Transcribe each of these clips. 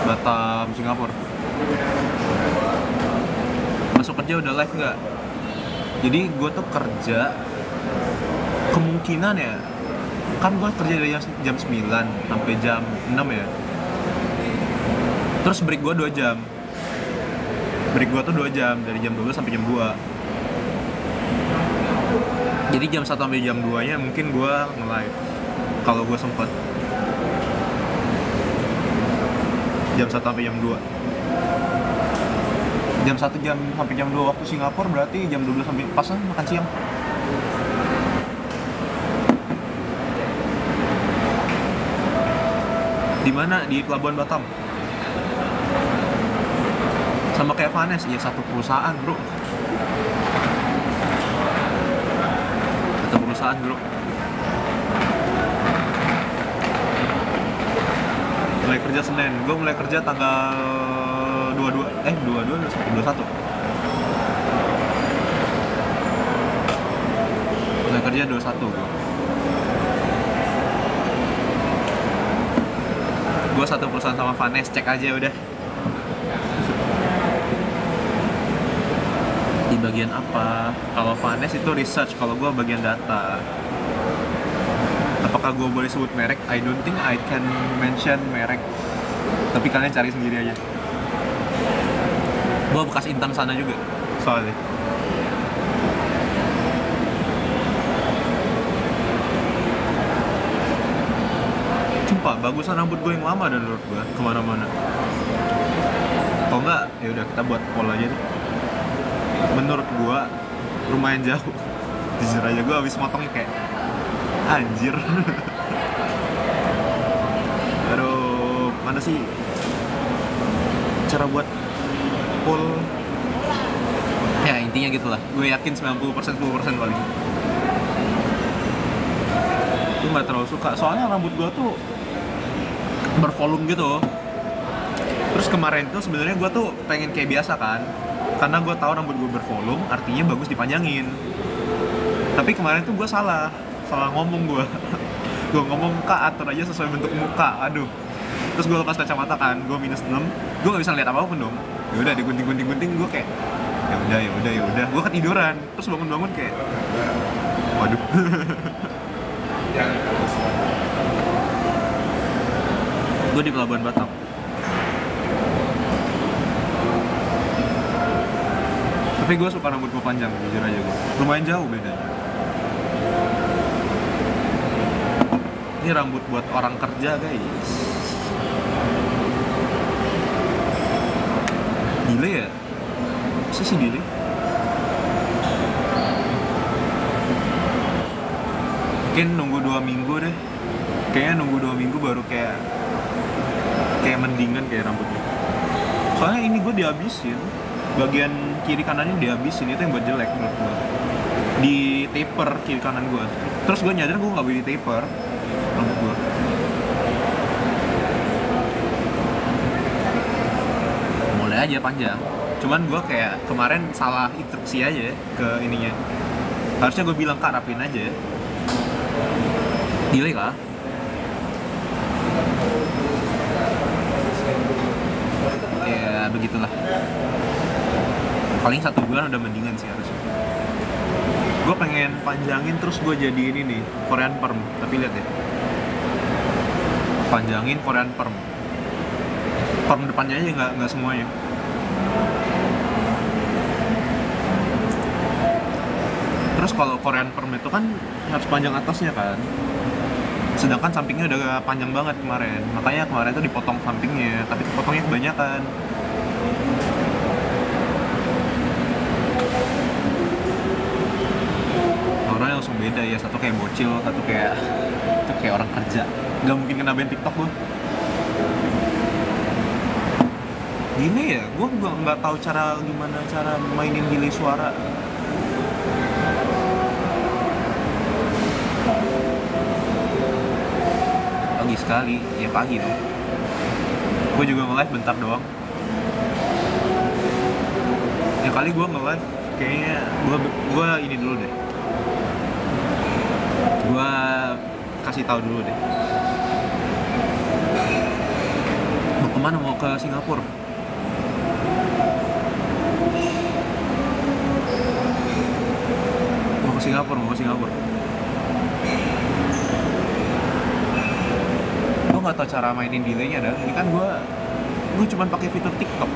Batam, Singapura. Masuk kerja udah live nggak? Jadi gue tuh kerja kemungkinan ya, kan gue kerja dari jam 9 sampai jam 6 ya. Terus break gue 2 jam. Break gue tuh 2 jam, dari jam 12 sampai jam 2. Jadi jam 1 sampai jam 2 nya mungkin gue nge-live kalau gue sempet. Jam 1 sampai jam 2. Jam 1 jam sampai jam 2 waktu Singapura, berarti jam 12 sampai pas makan siang. Di mana? Di Pelabuhan Batam. Sama kayak Vanes, ya satu perusahaan, bro. Satu perusahaan, bro. Mulai kerja Senin. Gue mulai kerja tanggal 21. Mulai kerja 21 gue satu perusahaan sama Vanes, cek aja udah. Di bagian apa? Kalau Vanes itu research, kalau gue bagian data. Apakah gue boleh sebut merek? I don't think I can mention merek. Tapi kalian cari sendiri aja. Gue bekas intern sana juga soalnya. Sumpah, bagusan rambut gue yang lama dan menurut gue kemana-mana. Kalau enggak, ya udah kita buat poll aja deh. Menurut gue lumayan jauh. Jujur aja gue habis motongnya kayak anjir. Aduh, mana sih cara buat poll? Ya intinya gitulah. Gue yakin 90% 10% paling. Gue nggak terlalu suka. Soalnya rambut gue tuh bervolume gitu. Terus kemarin tuh sebenarnya gue tuh pengen kayak biasa kan. Karena gue tahu rambut gue bervolume, artinya bagus dipanjangin. Tapi kemarin tuh gue salah ngomong gue. Gue ngomong kak atur aja sesuai bentuk muka, aduh. Terus gue lepas kacamata kan, gue -6, gue nggak bisa lihat apa-apa dong. Ya udah digunting, gue kayak ya udah. Gue ketiduran, terus bangun kayak, waduh. Gue di Pelabuhan Batam. Tapi gue suka rambut gue panjang, jujur aja gue. Lumayan jauh bedanya. Ini rambut buat orang kerja, guys. Delay ya? Masa sih delay? Mungkin nunggu 2 minggu deh. Kayaknya nunggu 2 minggu baru kayak mendingan kayak rambutnya. Soalnya ini gue dihabisin. Bagian kiri kanannya dihabisin, itu yang buat jelek menurut gue. Di taper kiri kanan gue. Terus gue nyadar gue gak boleh di taper rambut gue. Boleh aja panjang. Cuman gue kayak kemarin salah instruksi aja ke ininya. Harusnya gue bilang kak rapiin aja. Delay kah? Ya begitulah. Paling 1 bulan udah mendingan sih harusnya. Gue pengen panjangin terus gue jadi ini nih Korean perm, tapi lihat ya, panjangin Korean perm depannya aja, nggak semuanya. Terus kalau Korean perm itu kan harus panjang atasnya kan, sedangkan sampingnya udah panjang banget kemarin. Makanya kemarin tuh dipotong sampingnya, tapi potongnya kebanyakan. Orangnya langsung beda ya, satu kayak bocil, satu kayak orang kerja. Gak mungkin kena band TikTok gue. Gini ya, gue nggak tahu gimana cara mainin delay suara. Pagi sekali, ya pagi tuh. Gue juga nge-live bentar doang. Ya kali gue nge-live kayaknya gue ini dulu deh. Gue kasih tahu dulu deh. Mau kemana Kemana? Mau ke Singapura? Mau ke Singapura. Gue nggak tahu cara mainin delaynya dah. Ini kan gue cuma pakai fitur TikTok.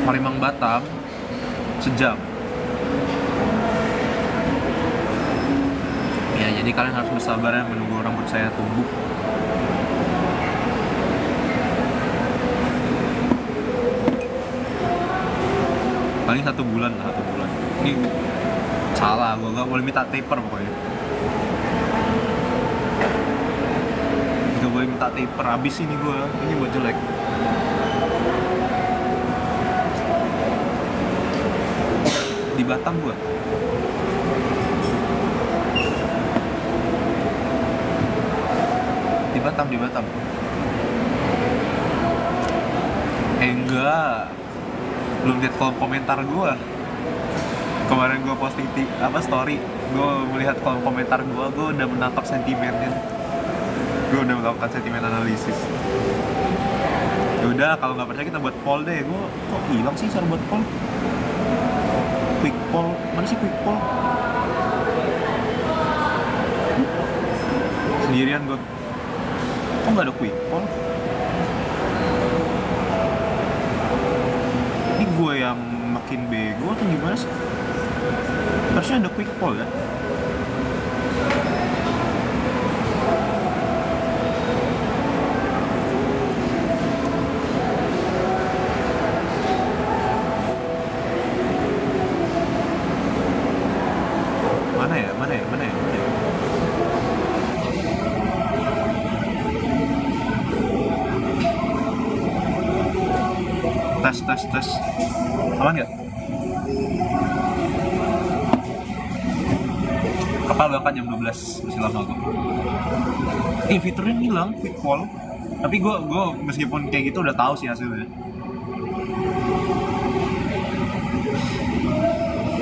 Palembang Batam sejam. Ya jadi kalian harus bersabar ya menunggu rambut saya tumbuh. Paling 1 bulan lah, 1 bulan. Ini salah, gue gak boleh minta taper pokoknya. Gak boleh minta taper, habis ini buat jelek. Di Batam gue. Di Batam. Enggak. Belum lihat kolom komentar gue. Kemarin gue posting story, gue melihat kolom komentar gue udah menangkap sentimennya. Gue udah melakukan sentimen analisis. Yaudah, kalau nggak percaya kita buat poll deh. Gue kok hilang sih cara buat poll? Quick poll, mana sih quick poll? Sendirian gue. Kok nggak ada quick poll? Ini gue yang makin bego atau gimana sih? Harusnya ada quick poll ya? Mana ya? Tes. Aman nggak? Kapal bakal jam 12, masih lama gue. Fiturnya hilang, quick poll. Tapi gue meskipun kayak gitu udah tahu sih hasilnya.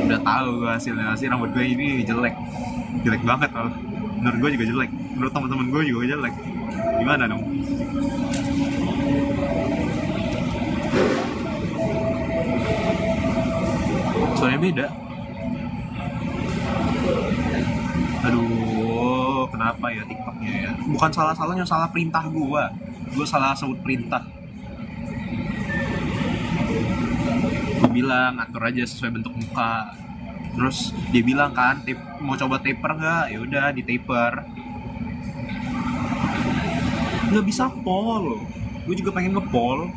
Udah tahu gue hasilnya. Rambut gue ini jelek banget loh. Menurut gue juga jelek. Menurut teman-teman gue juga jelek. Gimana dong? Soalnya beda. Aduh, kenapa ya TikToknya ya? Bukan salah-salahnya, salah perintah gua. Gua salah sebut perintah. Gua bilang atur aja sesuai bentuk muka. Terus dia bilang kan, mau coba taper nggak? Ya udah di taper. Nggak bisa poll. Gue juga pengen nge-poll.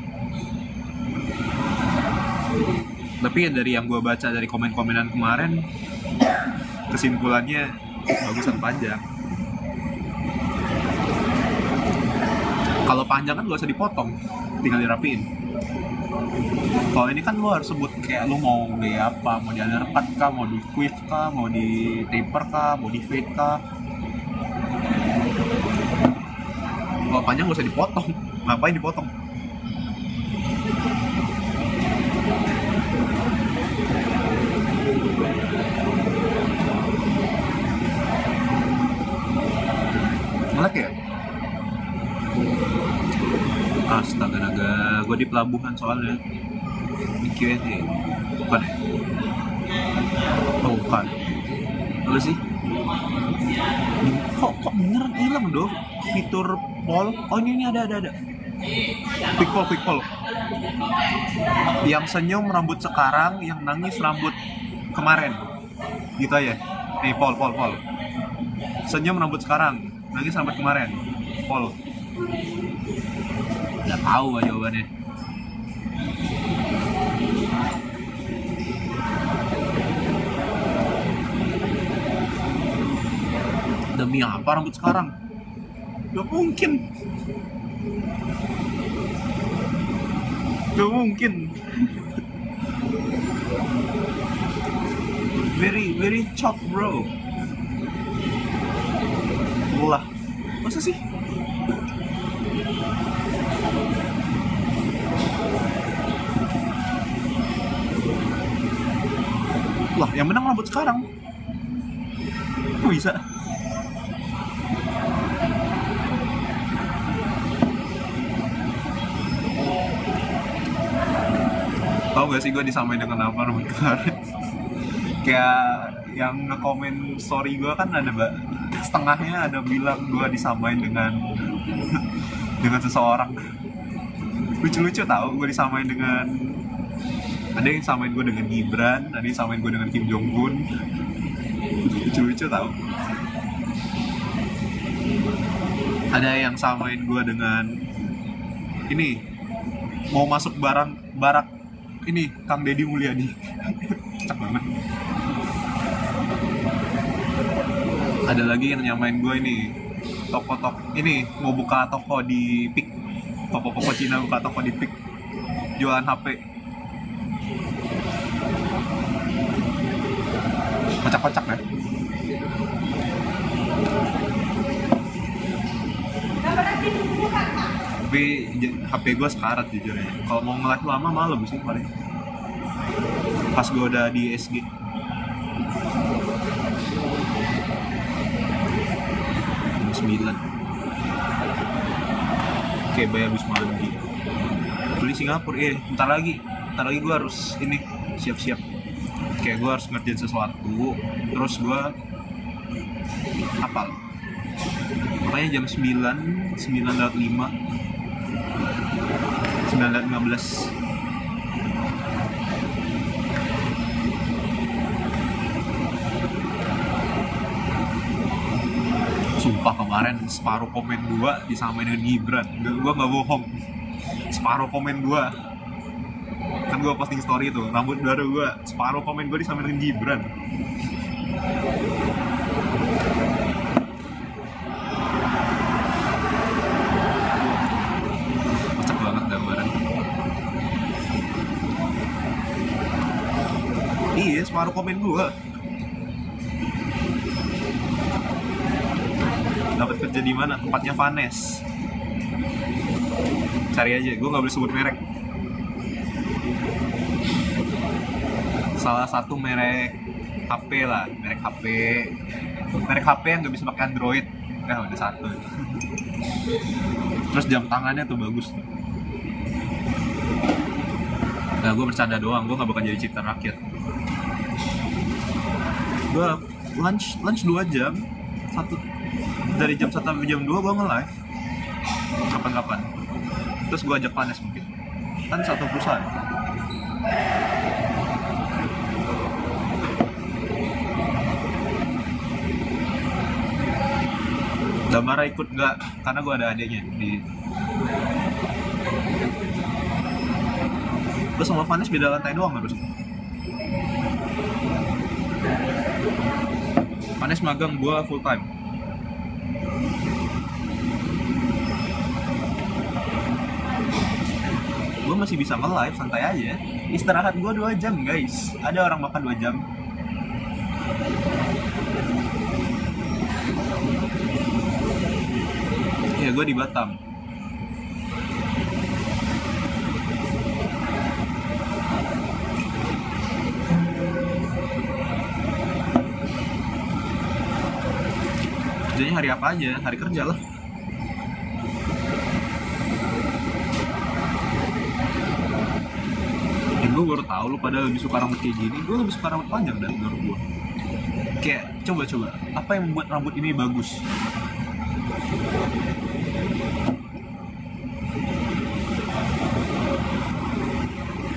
Tapi ya dari yang gue baca dari komen-komenan kemarin, kesimpulannya bagusan panjang. Kalau panjang kan gak usah dipotong, tinggal dirapiin. Kalau ini kan lo harus sebut kayak lo mau gaya apa, mau di undercut kah, mau di quiff kah, mau di taper kah, mau di fade kah. Kalau panjang gak usah dipotong, ngapain dipotong? Ngelek ya? Astaga naga, gue di pelabuhan soalnya. Di Q&A. Bukan ya? Oh bukan. Lalu sih? Kok beneran hilang dong fitur poll? Oh ini ada. Quick poll. Yang senyum rambut sekarang, yang nangis rambut kemarin. Gitu aja. Nih poll. Senyum rambut sekarang, nangis rambut kemarin. Poll. Nggak tahu gak jawabannya. Demi apa rambut sekarang? Gak mungkin. Very chop bro. Lah, masa sih? Lah, yang menang rambut sekarang. Kok bisa? Tau gak sih gue disamain dengan apa rambut kemarin? Kayak yang nge-comment story gue kan ada setengahnya ada bilang gue disamain dengan dengan seseorang. Lucu-lucu tau, gue disamain dengan, ada yang samain gue dengan Gibran, ada yang samain gue dengan Kim Jong Un. Lucu-lucu tau. Ada yang samain gue dengan ini, mau masuk barak ini Kang Deddy Mulyadi. Cak banget. Ada lagi yang nyamain gue ini, toko ini mau buka toko di PIK, toko Cina buka toko di PIK, jualan HP. Kocak-kocak ya. Tapi HP gue sekarat jujur ya. Kalau mau nge-live lama malam sih paling. Pas gue udah di SG. Jam 9. Oke, bayar habis malam gitu. Beli Singapura, bentar lagi gue harus ini siap-siap. Kayak gue harus ngerjain sesuatu, terus gue hafal. Makanya jam 9:05, 9:15. Sumpah kemarin separuh komen gua disamain dengan Gibran. Gua nggak bohong. Separuh komen gua, kan gua posting story itu rambut baru gua, separuh komen gua disamain dengan Gibran. Kocak banget gambaran. Iya, separuh komen gua. Dapat kerja di mana? Tempatnya Vanes. Cari aja, gue nggak boleh sebut merek. Salah satu merek HP lah, merek HP yang nggak bisa pakai Android. Nah, udah satu. Terus jam tangannya tuh bagus. Nah, gue bercanda doang, gue nggak bakal jadi ciptaan rakyat. Gue lunch 2 jam, dari jam 1 sampai jam 2 gue nge-live kapan-kapan. Terus gue ajak Vanes mungkin, kan satu perusahaan. Damara ikut nggak? Karena gue ada adiknya di. Gue sama Vanes beda lantai doang harus. Vanes magang, gue full time. Gue masih bisa nge-live santai aja. Istirahat gue 2 jam guys. Ada orang makan 2 jam. Ya gue di Batam. Kerjanya hari apa aja? Hari kerja lah. Gue baru tahu lu pada lebih suka rambut kayak gini. Gue lebih suka rambut panjang dari menurut gue. Kayak coba apa yang membuat rambut ini bagus?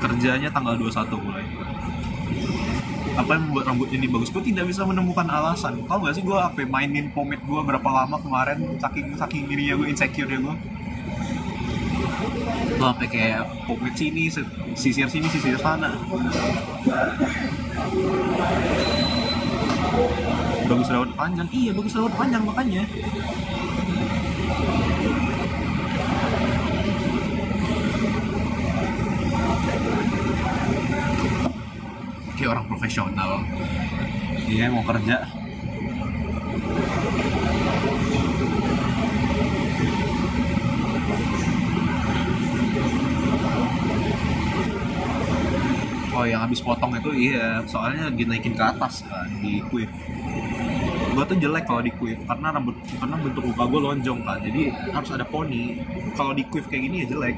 Kerjanya tanggal 21 mulai. Apa yang membuat rambut ini bagus? Gue tidak bisa menemukan alasan. Tau gak sih gue apa mainin pomade gue berapa lama kemarin, saking dirinya gue, insecure ya gue. Lo sampai kayak pomade sini, sisir sini, sisir sana. Bagus rambut panjang, iya bagus rambut panjang makanya. Kayak orang profesional. Iya mau kerja. Oh yang habis potong itu iya, soalnya dinaikin ke atas kan di quiff. Gue tuh jelek kalau di quiff karena bentuk muka gue lonjong kan, jadi harus ada poni. Kalau di quiff kayak gini ya jelek.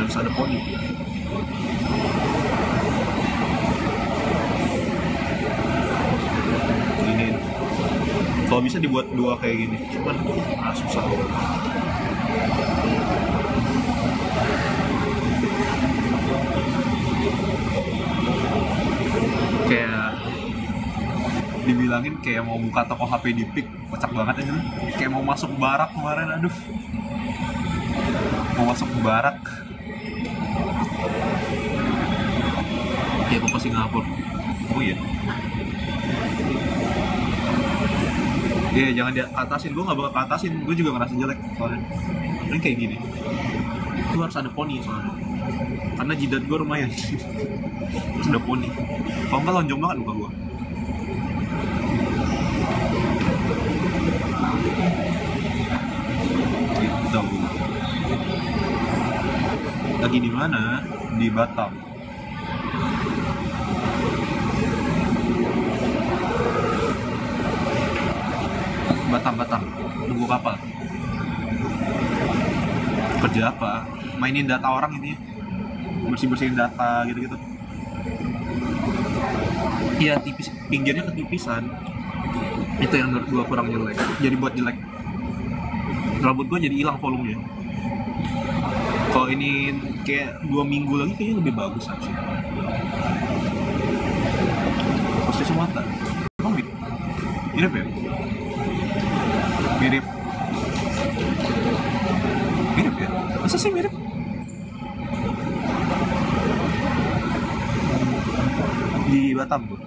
harus ada poni. Ini kalau bisa dibuat dua kayak gini, cuman susah. Kayak dibilangin kayak mau buka toko HP di Pik, kocak banget ini. Kayak mau masuk barak kemarin, aduh. Mau masuk barak. Ya aku pasti Singapura. Oh iya. Iya, jangan diatasin. Gue gak bakal keatasin. Gue juga ngerasa jelek soalnya. Ini kayak gini. Itu harus ada poni soalnya. Karena jidat gue lumayan. Harus ada poni. Kalau enggak lonjong banget muka gue. Gitu. Lagi di mana? Di Batam. Batam, nunggu kapal. Kerja apa? Mainin data orang ini, bersihin data gitu-gitu. Iya, tipis, pinggirnya ketipisan. Itu yang menurut gua kurang jelek. Jadi buat jelek. Rambut gua jadi hilang volumenya. Kalau ini kayak 2 minggu lagi kayaknya lebih bagus sih. Posisi mata. Emang mirip ya? Mirip ya? Masa sih mirip? Di Batam tuh.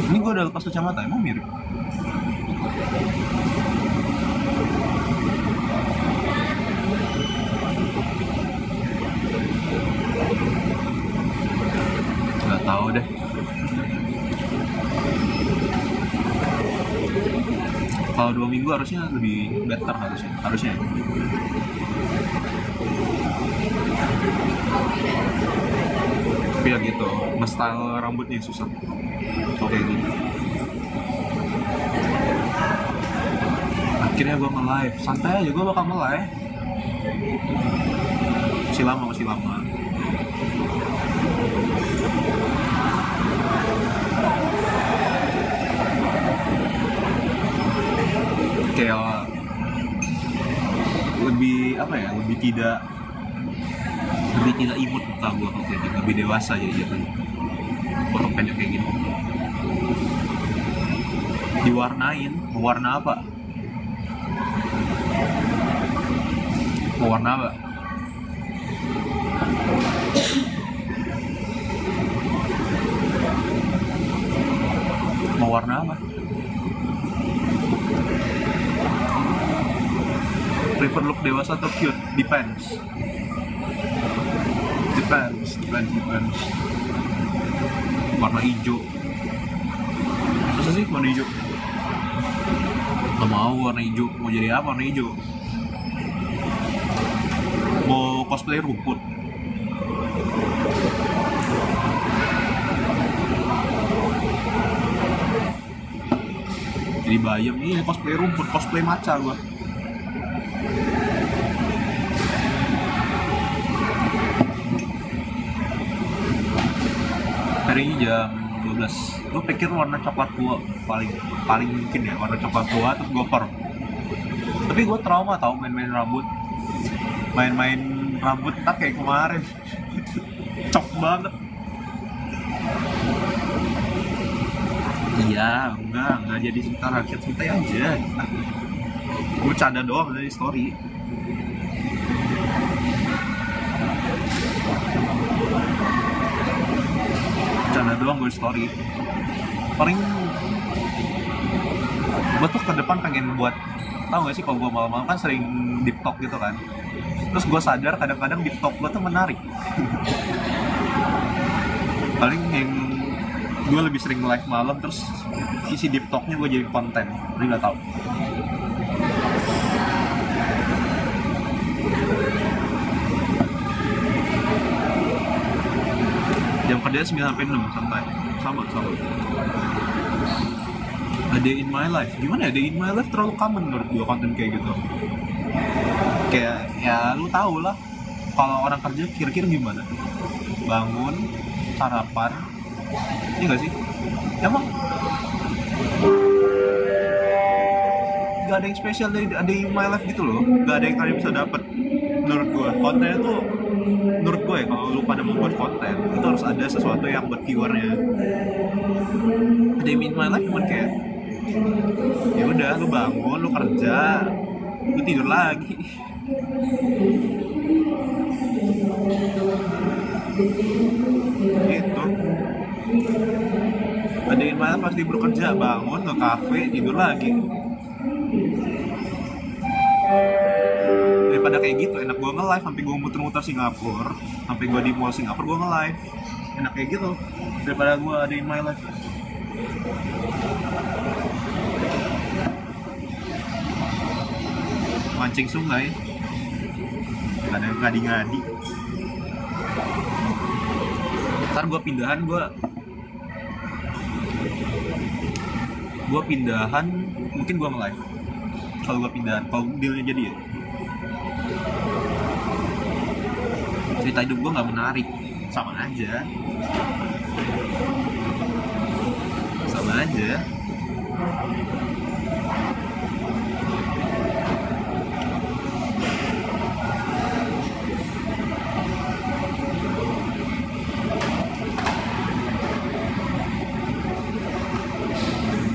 Ini gue udah lepas kacamata, emang mirip? Gak tahu deh. Kalau 2 minggu harusnya lebih better harusnya. Tapi ya gitu, nge-style rambutnya susah. Oke gini. Akhirnya gue nge-live, santai aja gue bakal nge-live. Masih lama. Kayak lebih apa ya, lebih tidak imut muka gue kalau kayak gitu, lebih dewasa jadi jatuhnya. Potong pendek kayak gini diwarnain, mau warna apa? Prefer look dewasa atau cute? Depends. Warna hijau. Masa sih warna hijau? Gak mau warna hijau. Mau jadi apa warna hijau? Mau cosplay rumput? Jadi bayam nih cosplay rumput, cosplay maca gua. Hari ini jam 12. Gue pikir warna coklat tua paling mungkin ya, warna coklat tua terus gopar. Tapi gue trauma tau main-main rambut tak kayak kemarin. Cok banget. Iya, enggak jadi sebentar rakyat, santai aja. Gue canda doang dari story. Canda doang gue story. Paling gue tuh ke depan pengen buat, tau gak sih kalau gue malam-malam kan sering deep talk gitu kan. Terus gue sadar kadang-kadang deep talk gue tuh menarik. Paling yang gue lebih sering live malam terus isi deep talknya gue jadi konten. Jadi gak tau. Jam kerja 9-6 santai. Sama. A day in my life. Gimana ya, day in my life terlalu common menurut gue konten kayak gitu. Kayak ya lu tau lah, Kalau orang kerja kira-kira gimana? Bangun, sarapan, iya nggak sih? Emang nggak ada yang spesial dari my life gitu loh. Nggak ada yang kalian bisa dapat. Menurut gue kontennya tuh, menurut gue ya, kalau lu pada mau buat konten itu harus ada sesuatu yang buat viewernya. Day in my life cuman kayak ya udah, lu bangun, lu kerja, lu tidur lagi. Gitu. Ada in my life pasti bekerja, bangun ke kafe, tidur lagi. Daripada kayak gitu, enak gue nge-live sampai gue muter-muter Singapura, sampai gue di mall Singapura gue nge-live. Enak kayak gitu daripada gue ada in my life. Mancing sungai, nggak ada ngadi-ngadi. Ntar gue pindahan, mungkin gue nge-live. Kalau gue pindahan, kalau dealnya jadi ya. Cerita hidup gue nggak menarik, sama aja.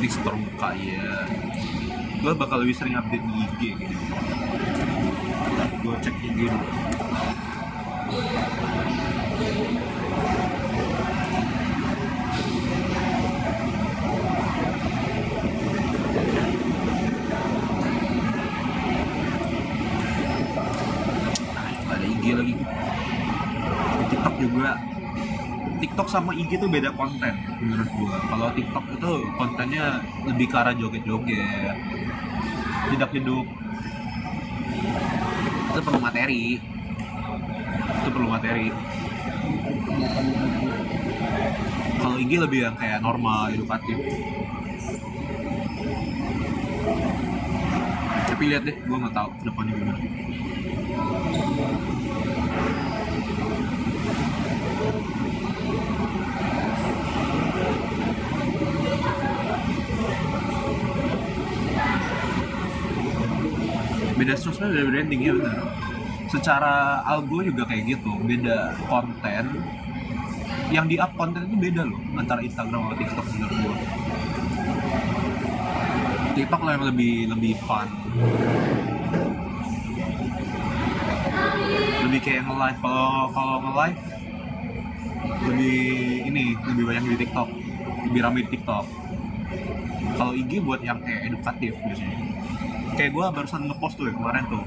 Fix terbuka ya. Gue bakal lebih sering update di IG gitu. Gue cek IG dulu. Ada IG lagi. TikTok juga. TikTok sama IG tuh beda konten menurut gua. Kalau TikTok itu kontennya lebih ke arah joget-joget, jedak-jeduk. Itu perlu materi. Kalau IG lebih yang kayak normal, edukatif. Tapi lihat deh, gua nggak tahu kedepannya gimana. Beda sosmed, beda branding ya, benar. Secara algo juga kayak gitu, beda konten. Yang di up konten itu beda loh antara Instagram sama TikTok menurut gue. TikTok lah yang lebih fun, lebih kayak nge-live. Kalau nge-live lebih banyak di TikTok, lebih ramai di TikTok. Kalau IG buat yang kayak edukatif biasanya. Kayak gue barusan ngepost tuh ya kemarin tuh,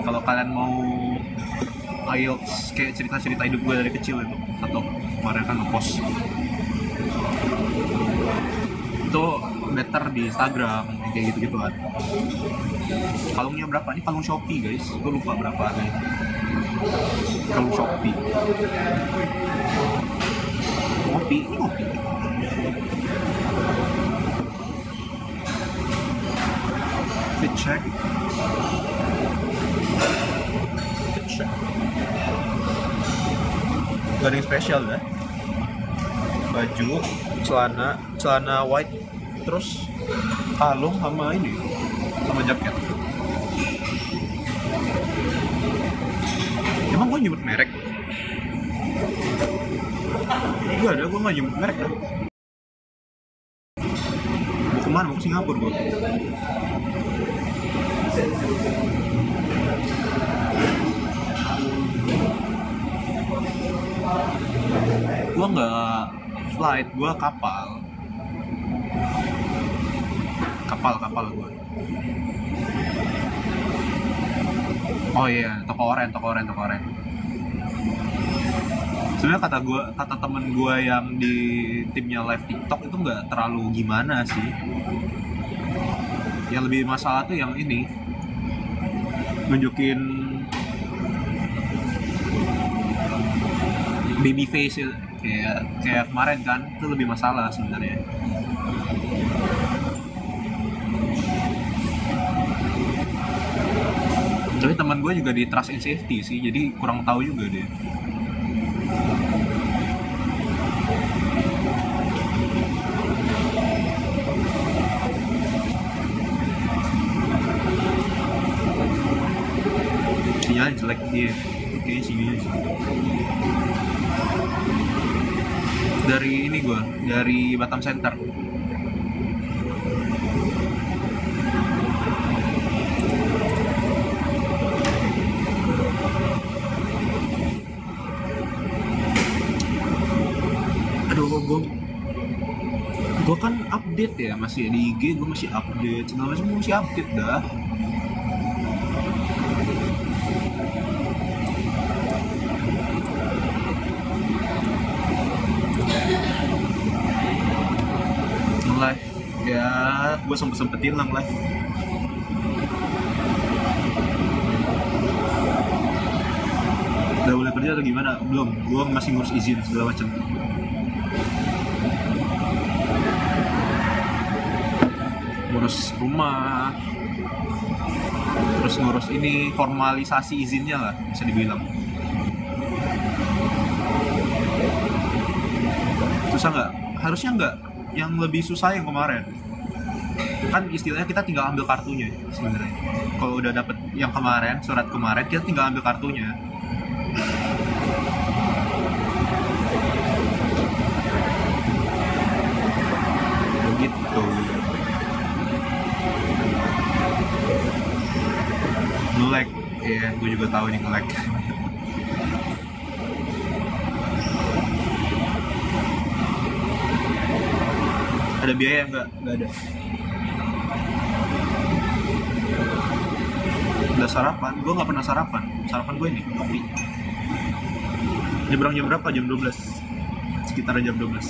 kalau kalian mau IELTS kayak cerita-cerita hidup gue dari kecil itu, satu kemarin kan ngepost itu better di Instagram kayak gitu-gitu kan. Kalungnya berapa? Ini kalung Shopee guys, gue lupa berapa nih. Kalung Shopee. Ngopi. Fit check. Gak ada yang spesial ya. Baju, celana white, terus kalung sama jaket. Emang gue nyebut merek? Gue gak nyebut merek kan? Mau kemana? Mau ke Singapura gue. Gue nggak flight, gue kapal gue. Oh iya, toko oren. Sebenarnya kata temen gue yang di timnya live TikTok itu nggak terlalu gimana sih. Yang lebih masalah tuh yang ini, nunjukin baby face kayak kemarin kan, itu lebih masalah sebenarnya. Tapi teman gue juga di trust and safety sih, jadi kurang tahu juga dia. Sinyalnya jelek dia, oke sini. Dari ini gue, dari Batam Center. Gue kan update ya, masih di IG gue masih update, segala macam gue masih update dah. Live ya, gue sempetin lang live. Udah boleh kerja atau gimana? Belum, gue masih ngurus izin segala macam. Ngurus rumah, terus ngurus ini formalisasi izinnya lah, bisa dibilang. Susah nggak? Harusnya nggak. Yang lebih susah yang kemarin. Kan istilahnya kita tinggal ambil kartunya sebenarnya. Kalau udah dapet yang kemarin, surat kemarin, kita tinggal ambil kartunya. Begitu. Nge-lag, ya gue juga tahu nih nge-lag. Ada biaya nggak? Nggak ada. Udah sarapan? Gue nggak pernah sarapan. Sarapan gue ini kopi. Nyebrang jam berapa? Jam 12. Sekitar jam 12.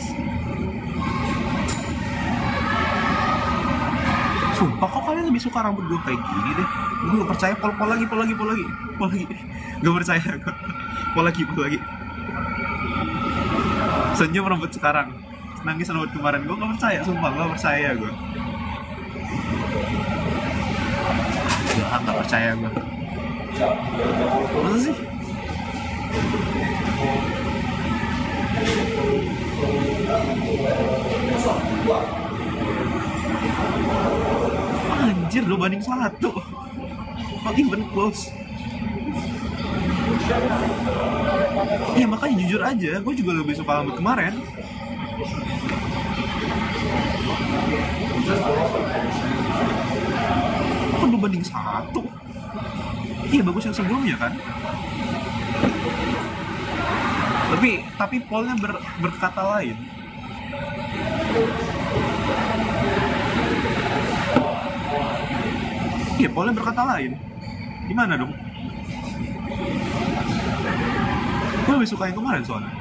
Sumpah kok kalian lebih suka rambut gue kayak gini deh. Gue gak percaya, pol lagi. Gak percaya gue. Pol lagi. Senyum rambut sekarang, nangis rambut kemarin. Gue gak percaya, sumpah gak percaya gue. Gak percaya gue. Masa sih? Anjir, 2-1. Not even close. Ya makanya jujur aja, gue juga lebih suka rambut kemarin. Kok 2-1? Iya bagus yang sebelumnya kan. Tapi polnya berkata lain. Iya, polnya berkata lain. Gimana dong? Gue lebih suka yang kemarin soalnya.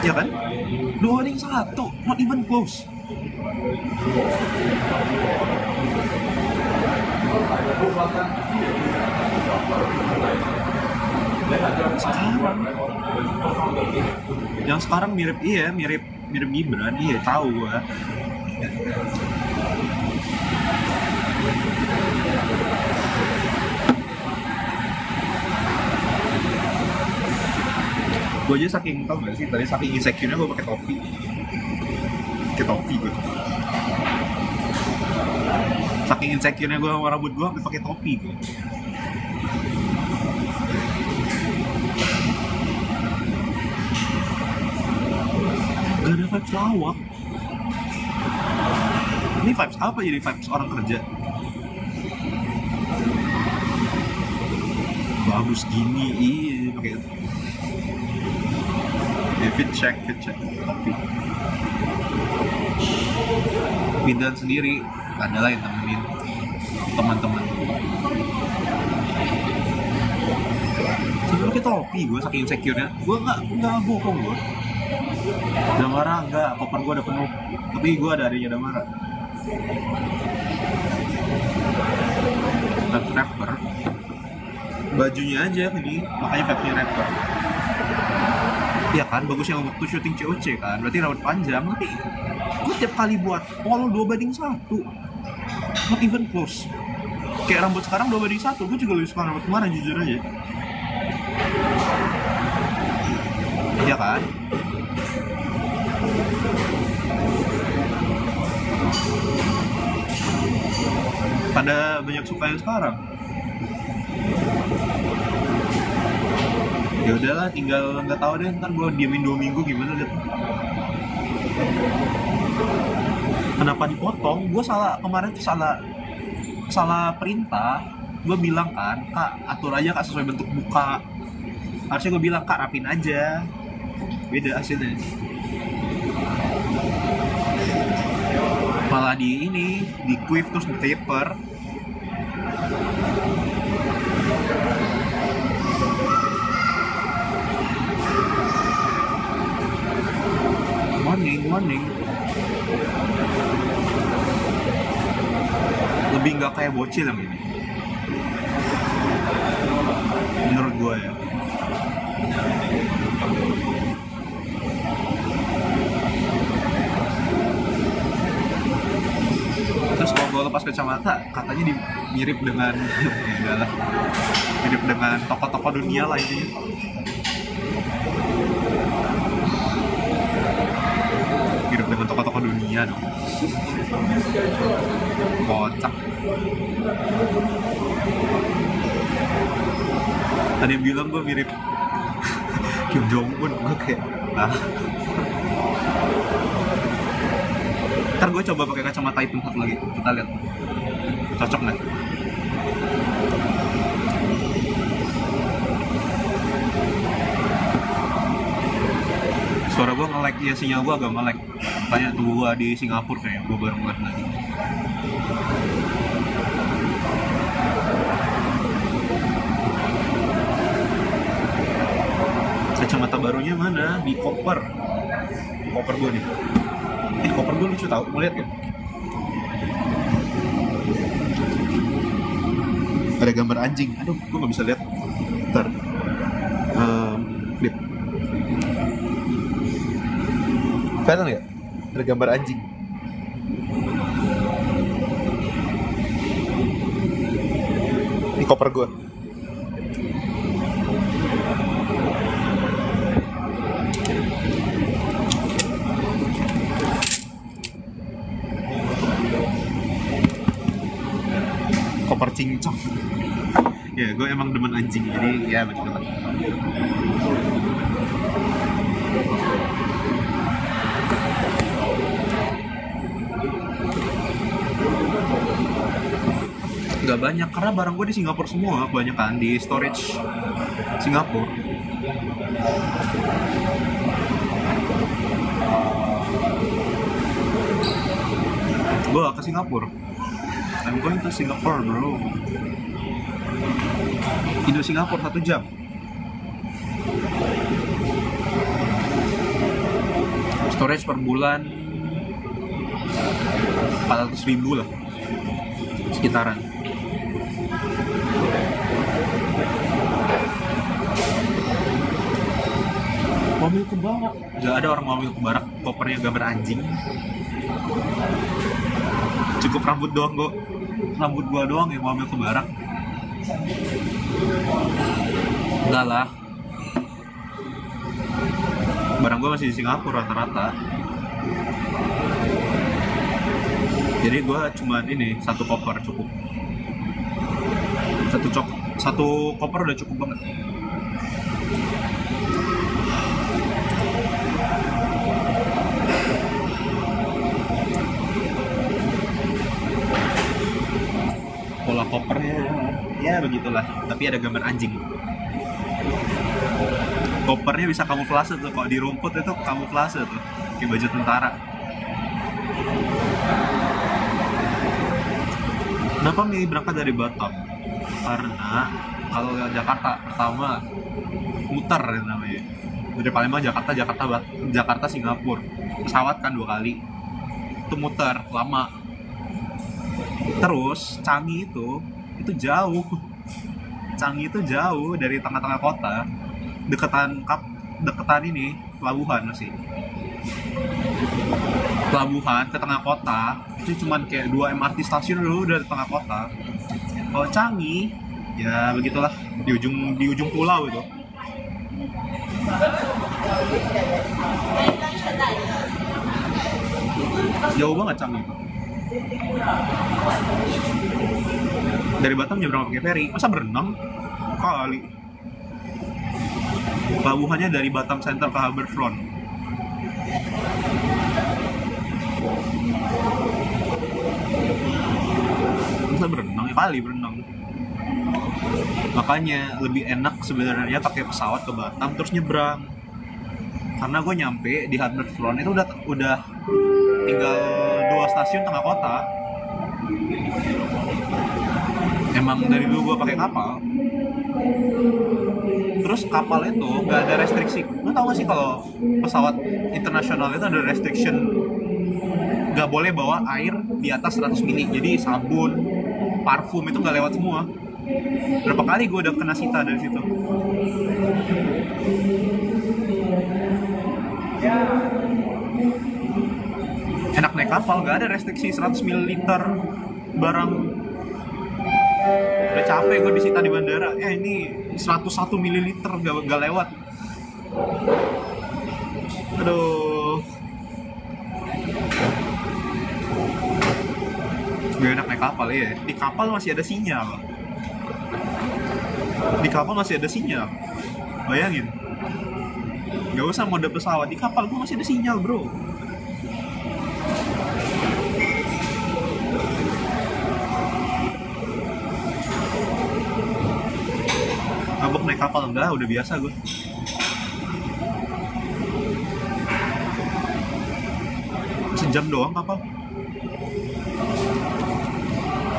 Ya kan? 2-1, not even close. Yang sekarang mirip Gibran, iya tahu gua. Gue aja saking, tau gak sih, tadi saking insecure-nya gue pakai topi gue. Saking insecure-nya gue sama rambut gue, pakai topi gue. Gak ada vibes lawak. Ini vibes apa jadi vibes orang kerja? Bagus gini, iya pakai itu. Fit check. Tapi pindahan sendiri, ada lah yang temenin teman-teman. Sebenernya pakai topi gue saking insecure-nya. Gue nggak bohong gue. Damara enggak, koper gue udah penuh. Tapi gue ada adanya Damara. Rapper. Bajunya aja ini, makanya vibes-nya rapper. Ya kan, bagusnya waktu syuting COC kan, berarti rambut panjang. Tapi gue tiap kali buat polo 2:1, not even close. Kayak rambut sekarang 2:1, gue juga lebih suka rambut kemarin jujur aja. Iya kan? Pada banyak suka yang sekarang. Ya udahlah, tinggal nggak tahu deh, ntar gue diemin 2 minggu gimana deh. Kenapa dipotong? Gue salah kemarin tuh salah perintah. Gue bilang kan, kak atur aja kak sesuai bentuk muka. Harusnya gue bilang kak rapin aja. Beda hasilnya. Malah di quiff terus di taper. Morning. Lebih nggak kayak bocil yang ini. Menurut gue ya. Terus kalau gue lepas kacamata, katanya mirip dengan mirip dengan tokoh-tokoh dunia lah ini. Mirip dengan tokoh-tokoh dunia dong. Kocak. Ada yang bilang gue mirip Kim Jong Un, gue kayak Ntar gue coba pakai kacamata hitam satu lagi, kita lihat cocok nggak. Suara gue nge-lag, ya sinyal gue agak nge-lag. Makanya tuh gue di Singapura kayaknya, gue baru ngeliat lagi. Kacamata barunya mana? Di koper gue nih. Koper gue lucu tau, mau lihat ya? Ada gambar anjing, aduh gue gak bisa lihat. Ntar flip. Kelihatan nggak? Ada gambar anjing. Ini koper gue. Koper cincong. Ya, gue emang demen anjing, jadi ya betul. Gak banyak, karena barang gue di Singapura semua, kebanyakan di storage Singapura. Gue ke Singapura. I'm going to Singapore, bro. Indo Singapura 1 jam. Storage per bulan 400.000 lah, sekitaran. Mobil kebarak. Gak ada orang mobil kebarak kopernya gambar anjing. Cukup rambut gua doang yang mobil kebarak. Enggak lah. Barang gua masih di Singapura rata-rata. Jadi gua cuma ini satu koper cukup. Satu koper udah cukup banget. Pola kopernya ya begitulah, tapi ada gambar anjing. Kopernya bisa kamuflase tuh, kalau di rumput itu kamuflase tuh, kayak baju tentara. Kenapa milih berangkat dari Batam? Karena kalau Jakarta pertama muter namanya. Dari Palembang Jakarta Singapura, pesawat kan 2 kali, itu muter lama. Terus Changi itu jauh. Changi itu jauh dari tengah-tengah kota, deketan deketan ini pelabuhan masih. Pelabuhan ke tengah kota itu cuman kayak 2 MRT stasiun dulu udah di tengah kota. Kalau Changi ya begitulah, di ujung pulau itu. Jauh banget Changi. Dari Batam nyebrang pakai feri, masa berenang kali. Pelabuhannya dari Batam Center ke Harbourfront. Masa berenang kali berenang. Makanya lebih enak sebenarnya pakai pesawat ke Batam terus nyebrang. Karena gue nyampe di Harbourfront itu udah tinggal 2 stasiun tengah kota. Emang dari dulu gue pakai kapal. Terus kapal itu nggak ada restriksi. Lo tau gak sih kalau pesawat internasional itu ada restriction, nggak boleh bawa air di atas 100 mili. Jadi sabun, parfum itu nggak lewat semua. Berapa kali gue udah kena sita dari situ. Enak naik kapal, nggak ada restriksi 100 ml barang. Udah capek gue disita di bandara. Ya ini 101 ml gak lewat. Aduh. Gak enak naik kapal ya. Di kapal masih ada sinyal. Bayangin. Gak usah mode pesawat, di kapal gue masih ada sinyal bro. Mabok naik kapal enggak, udah biasa gue. Sejam doang kapal.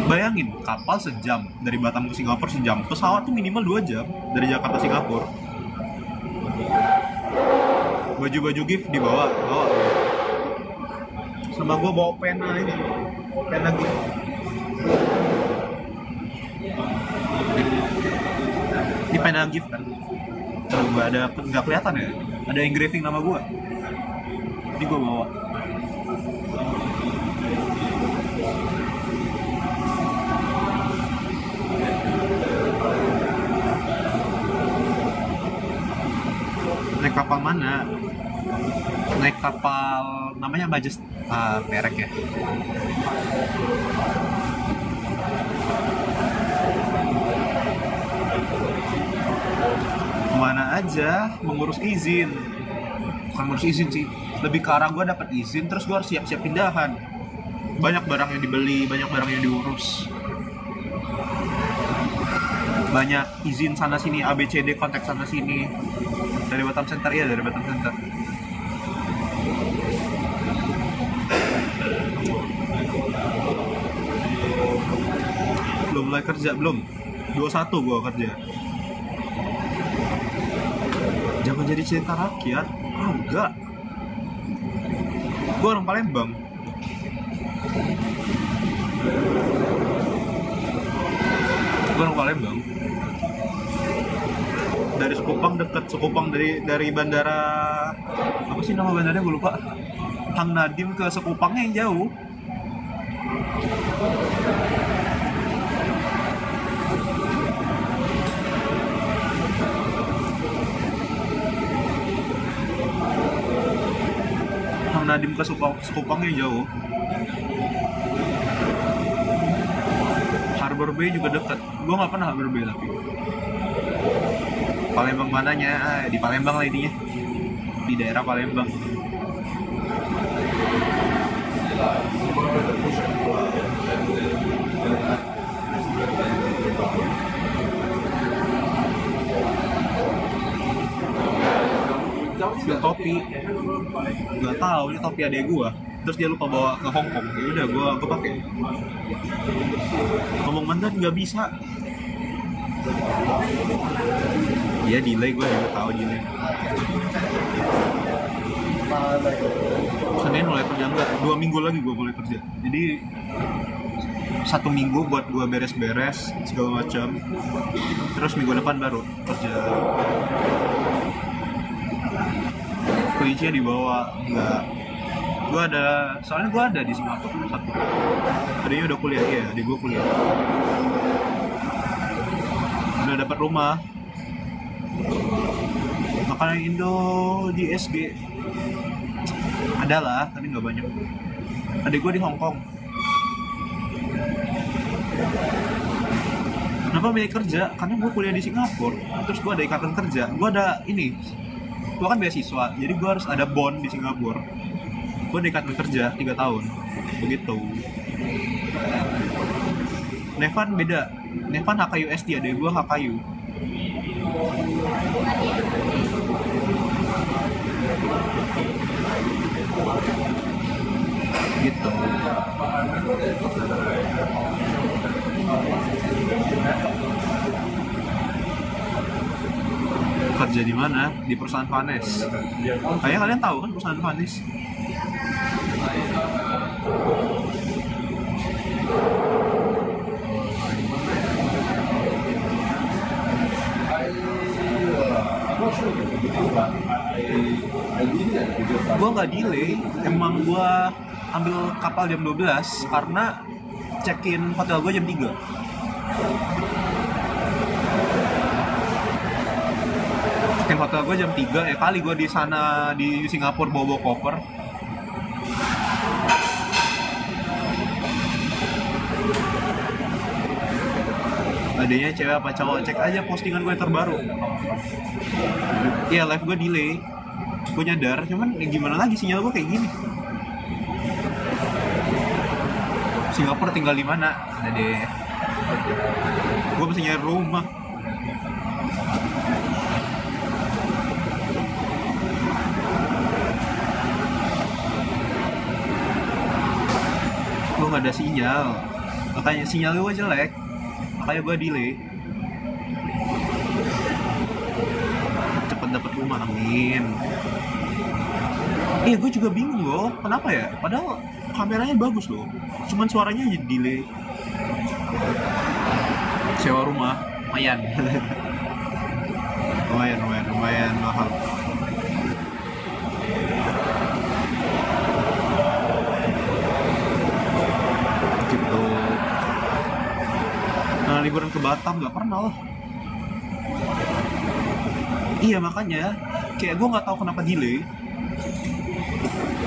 Bayangin, kapal sejam dari Batam ke Singapura sejam. Pesawat tuh minimal 2 jam dari Jakarta ke Singapura. Baju-baju gift dibawa. Sama gue bawa pena gift. Ini pena gift kan? Terus nggak kelihatan ya? Ada engraving nama gue. Ini gue bawa. Naik kapal mana? Naik kapal namanya Majesty, merek ya. Kemana aja mengurus izin. Bukan ngurus izin sih, lebih ke arah gue dapet izin terus gue harus siap-siap pindahan. Banyak barang yang dibeli, banyak barang yang diurus, banyak izin sana sini, ABCD kontak sana sini. Dari Batam Center ya, dari Batam Center. Belum mulai kerja, belum. 21 gua kerja. Jangan jadi cerita rakyat. Oh, enggak. Gua orang Palembang. Dari Sekupang, dekat Sekupang, dari bandara apa sih nama bandaranya gue lupa. Hang Nadim ke Sekupangnya yang jauh. Hang Nadim ke Sekupangnya yang jauh. Harbor Bay juga dekat. Gue nggak pernah Harbor Bay tapi. Palembang mananya? Di Palembang lah intinya. Di daerah Palembang. Beli topi. Gak tahu ini topi adek gua. Terus dia lupa bawa ke Hong Kong. Ya udah gua pakai. Ngomong Mandarin nggak bisa. Iya delay, gue juga tahu delay. Senin mulai kerja enggak? 2 minggu lagi gue mulai kerja. Jadi 1 minggu buat gue beres-beres segala macam. Terus minggu depan baru kerja. kelinci dibawa. Enggak, soalnya gue ada di Singapura satu. Tadinya udah kuliah, iya, adik gue kuliah. Udah dapat rumah. Makanan Indo di SG adalah, tapi nggak banyak. Adik gue di Hong Kong. Kenapa milih kerja? Karena gue kuliah di Singapura, terus gue ada ikatan kerja. Gue ada ini, gue kan beasiswa, jadi gue harus ada bond di Singapura. Gue ada ikatan kerja 3 tahun, begitu. Nevan beda. Nevan HKUSD, ada gue HKU. Gitu. Kerja di mana? Di perusahaan Vanes. Kayaknya kalian tahu kan perusahaan Vanes? Gue nggak delay, emang gue ambil kapal jam 12 karena check-in hotel gue jam 3. Check-in hotel gue jam 3, ya kali gue di sana di Singapura bawa koper. Adanya cewek apa cowok, cek aja postingan gue yang terbaru. Iya, live gue delay. Gue nyadar, cuman ya gimana lagi, sinyal gue kayak gini. Singapura tinggal di mana? Ada deh. Gue mesti nyari rumah. Gue nggak ada sinyal. Makanya sinyal gue jelek. Makanya gue delay. Cepet dapet rumah, amin. Iya, gue juga bingung loh. Kenapa ya? Padahal kameranya bagus loh. Cuman suaranya aja delay. Sewa rumah, lumayan. lumayan mahal. Gitu. Nah, liburan ke Batam nggak pernah loh. Iya, makanya kayak gue nggak tahu kenapa delay.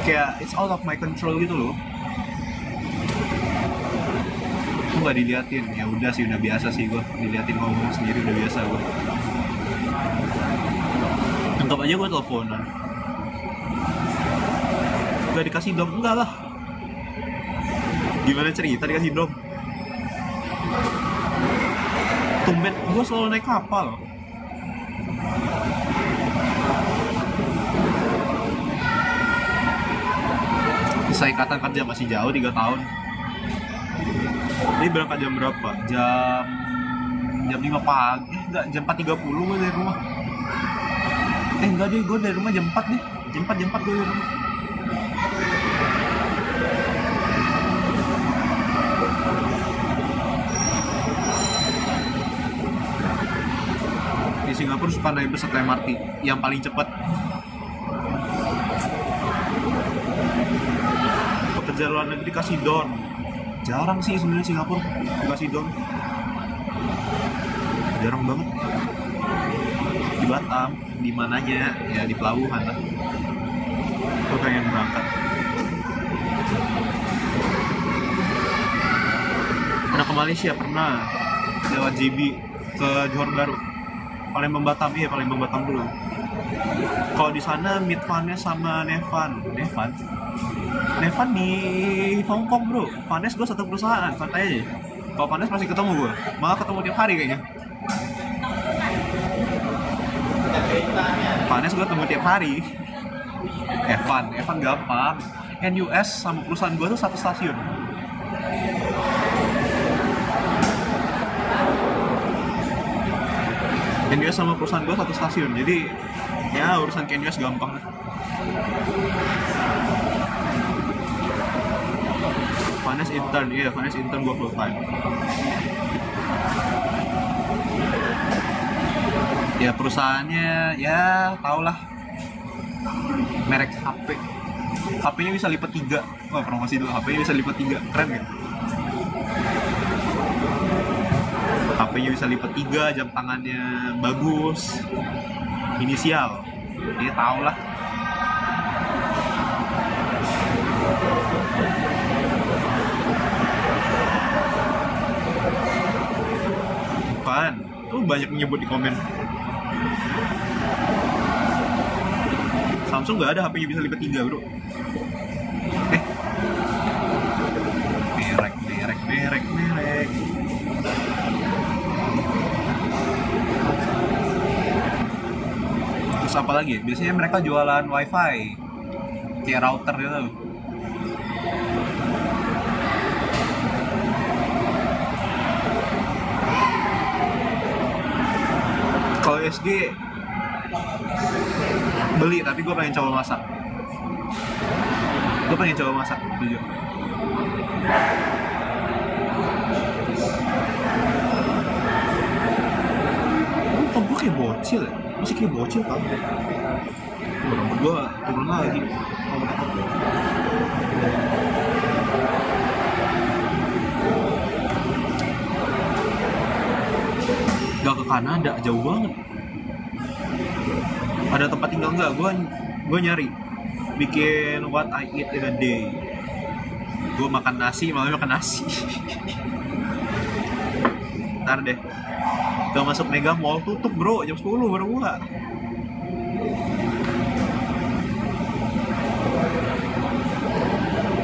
Kayak it's out of my control gitu loh. Gue nggak diliatin, ya udah sih, udah biasa sih gue diliatin, ngomong sendiri udah biasa gue. Anggap aja gue teleponan. Gak dikasih dom, enggak lah. Gimana cerita dikasih dom? Tumben, gue selalu naik kapal. Sisa ikatan kerja masih jauh, 3 tahun. Ini berangkat jam berapa? Jam 5 pagi. Enggak, jam 4.30 gue dari rumah. Enggak deh, gue dari rumah jam 4 deh. Jam 4 gue dari rumah. Di Singapura suka naik bus atau MRT yang paling cepat. Pekerja luar negeri kasih don. Jarang sih sebenarnya Singapura kasih don. Jarang banget. Di Batam, di mananya, ya di pelabuhan lah. Gue pengen berangkat. Pernah ke Malaysia, pernah lewat JB ke Johor Bahru. Palembang Batam, iya Palembang Batam dulu. Kalau di sana meet Vanes sama Nevan di Hong Kong bro. Vanes gue satu perusahaan, santai aja. Kalau Vanes masih ketemu gue, malah ketemu tiap hari kayaknya. Vanes gue ketemu tiap hari. Evan gampang. NUS sama perusahaan gue tuh satu stasiun. NUS sama perusahaan gue satu stasiun, jadi ya urusan ke NUS gampang. Vanes intern, iya Vanes intern gue full time. Ya perusahaannya ya tau lah. merek HP. HP-nya bisa lipat 3. Wah, promosi dulu, HP-nya bisa lipat 3. Keren kan? HP-nya bisa lipat 3, jam tangannya bagus. Inisial. Dia tau lah. Bukan. Tuh banyak menyebut di komen. Samsung nggak ada HP-nya bisa lipat 3, bro. Merek. Terus apa lagi? Biasanya mereka jualan wifi, kayak router gitu. Kalau SG beli, tapi gue pengen coba masak. Jujur. Kok gue kayak bocil ya? Masih kayak bocil kan? Rambut gue turun lagi. Gak ke Kanada, jauh banget. Ada tempat tinggal nggak? Gue nyari bikin what I eat in a day. Gue makan nasi, malam makan nasi. Ntar deh. Gak masuk Mega Mall, tutup bro, jam 10 baru buka.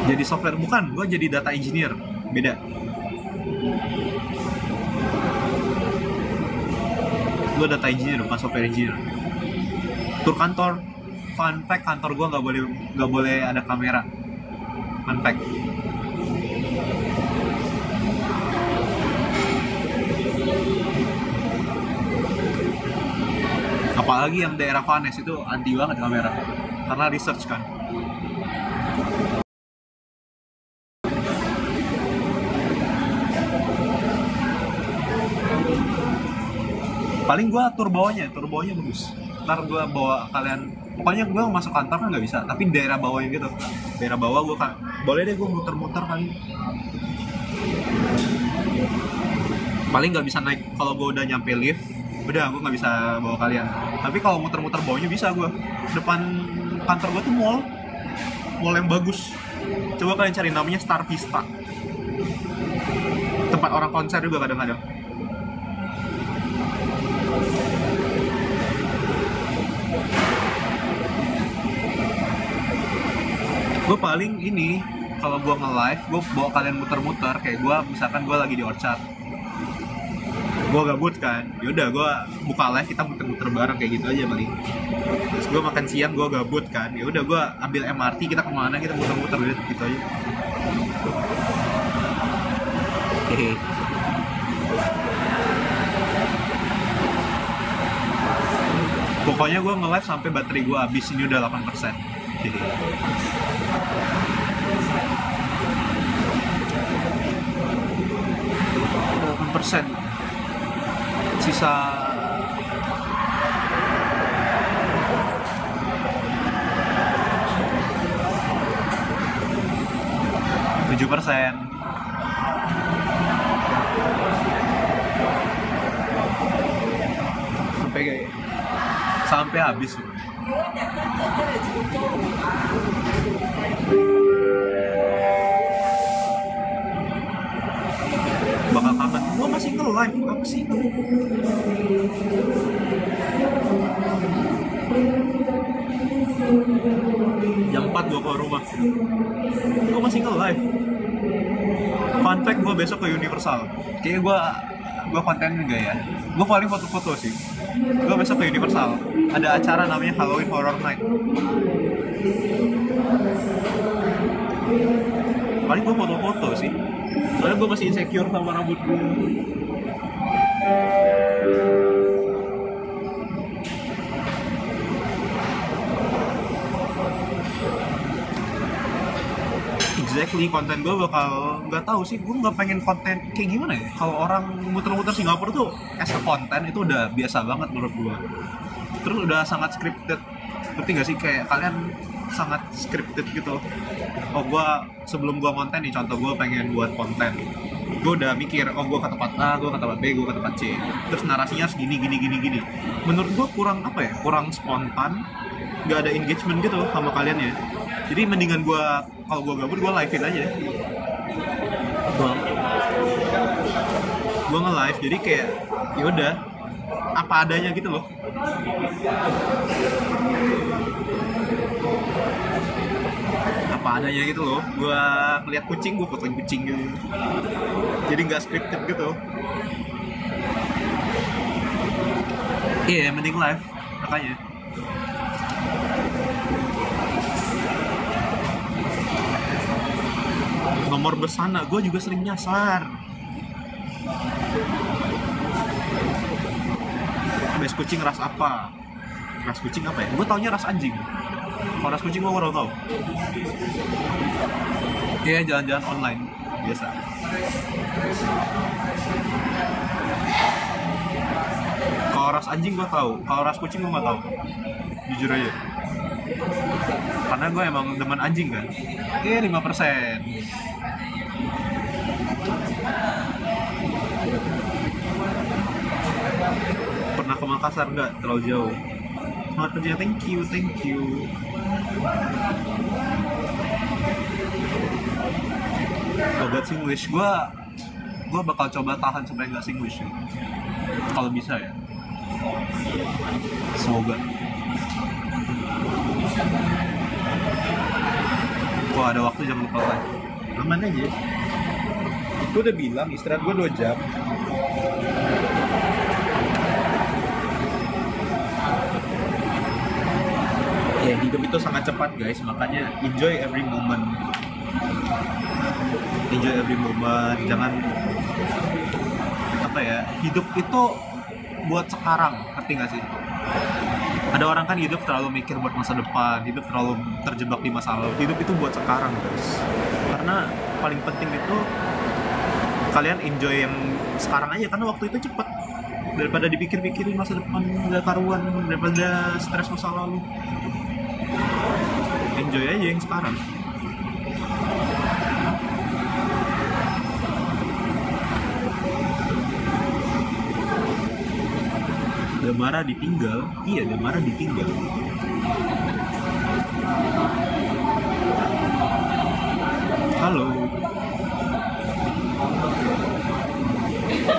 Jadi software, bukan, gue jadi data engineer. Beda. Gue data engineer, bukan software engineer. Tur kantor, fun fact, kantor gue nggak boleh ada kamera. Fun fact. Apalagi yang daerah Vanes itu anti banget kamera, karena research kan. Paling gue tur bawahnya bagus. Ntar gue bawa kalian, pokoknya gue masuk kantor kan nggak bisa, tapi daerah bawahnya gitu. Daerah bawah gue kan, boleh deh gue muter-muter kali. Paling nggak bisa naik, kalau gue udah nyampe lift, udah gue nggak bisa bawa kalian. Tapi kalau muter-muter bawahnya bisa gue. Depan kantor gue tuh mall yang bagus. Coba kalian cari, namanya Star Vista. Tempat orang konser juga kadang-kadang. Gue paling ini, kalau gue nge-live, gue bawa kalian muter-muter. Kayak gue, misalkan gue lagi di Orchard, gue gabut kan, yaudah gue buka live, kita muter-muter bareng kayak gitu aja paling. Terus gue makan siang, gue gabut kan, yaudah gue ambil MRT, kita kemana, kita muter-muter gitu aja. Hehe. Pokoknya gue nge-live sampai baterai gue habis, ini udah 8%. Hehe. 8%. Sisa 7%. Sampai habis. Bakal kapan? Gua masih nge-live, apa sih? Jam 4 gua keluar rumah. Gua masih nge-live. Fun fact, gua besok ke Universal. Kayaknya gua konten juga ya. Gua paling foto-foto sih. Gua besok ke Universal. Ada acara namanya Halloween Horror Night. Paling gua foto-foto sih. Soalnya gue masih insecure sama rambut gue. Exactly, konten gue bakal nggak tahu sih. Gue nggak pengen konten kayak gimana ya. Kalau orang muter-muter Singapura tuh as a konten itu udah biasa banget menurut gue. Terus udah sangat scripted. Ngerti gak sih, kayak kalian sangat scripted gitu. Oh gua sebelum gua konten nih, contoh gua pengen buat konten, gue udah mikir, oh gue ke tempat A, gue ke tempat B, gue ke tempat C, terus narasinya harus gini. Menurut gue kurang apa ya, kurang spontan, nggak ada engagement gitu sama kalian ya. Jadi mendingan gue, kalau gue gabut, gue live-in aja. Gue nge-live, jadi kayak ya udah apa adanya gitu loh. Apa adanya gitu loh. Gue ngeliat kucing, gue fotoin kucing gitu. Jadi nggak scripted gitu. Iya, mending live makanya. Nomor besana, gue juga sering nyasar. Ras kucing ras apa? Ras kucing apa ya? Gue taunya ras anjing. Kalau ras kucing gue baru tau. Iya, jalan-jalan online biasa. Kalau ras anjing gue tahu, kalau ras kucing gue nggak tahu. Jujur aja. Karena gue emang demen anjing kan. Iya, 5%. Pernah ke Makassar nggak? Terlalu jauh. Selamat kerja, thank you. Logat Singlish, gue bakal coba tahan supaya nggak Singlish ya. Kalau bisa ya. Semoga. Wah, ada waktu, jangan lupa live. Aman aja. Gue udah bilang istirahat gue 2 jam. Ya, hidup itu sangat cepat guys, makanya enjoy every moment. Jangan apa ya, hidup itu buat sekarang, ngerti gak sih? Ada orang kan hidup terlalu mikir buat masa depan, hidup terlalu terjebak di masa lalu. Hidup itu buat sekarang guys, karena paling penting itu kalian enjoy yang sekarang aja, karena waktu itu cepet. Daripada dipikir-pikirin masa depan gak karuan, daripada stres masa lalu. Enjoy aja yang sekarang. Damara ditinggal? Iya, Damara ditinggal. Halo.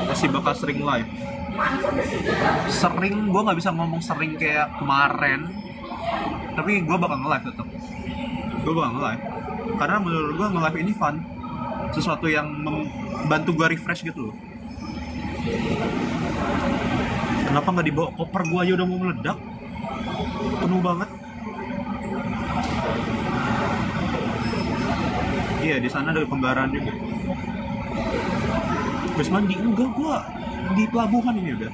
Masih bakal sering live. Sering, gue nggak bisa ngomong sering kayak kemarin. Tapi gue bakal nge-live tetap. Gue bakal nge-live. Karena menurut gue nge-live ini fun. Sesuatu yang membantu gue refresh gitu loh. Kenapa nggak dibawa koper, gue aja udah mau meledak. Penuh banget. Iya, di sana ada pembayaran juga. Terus mandi enggak, gue di pelabuhan ini udah.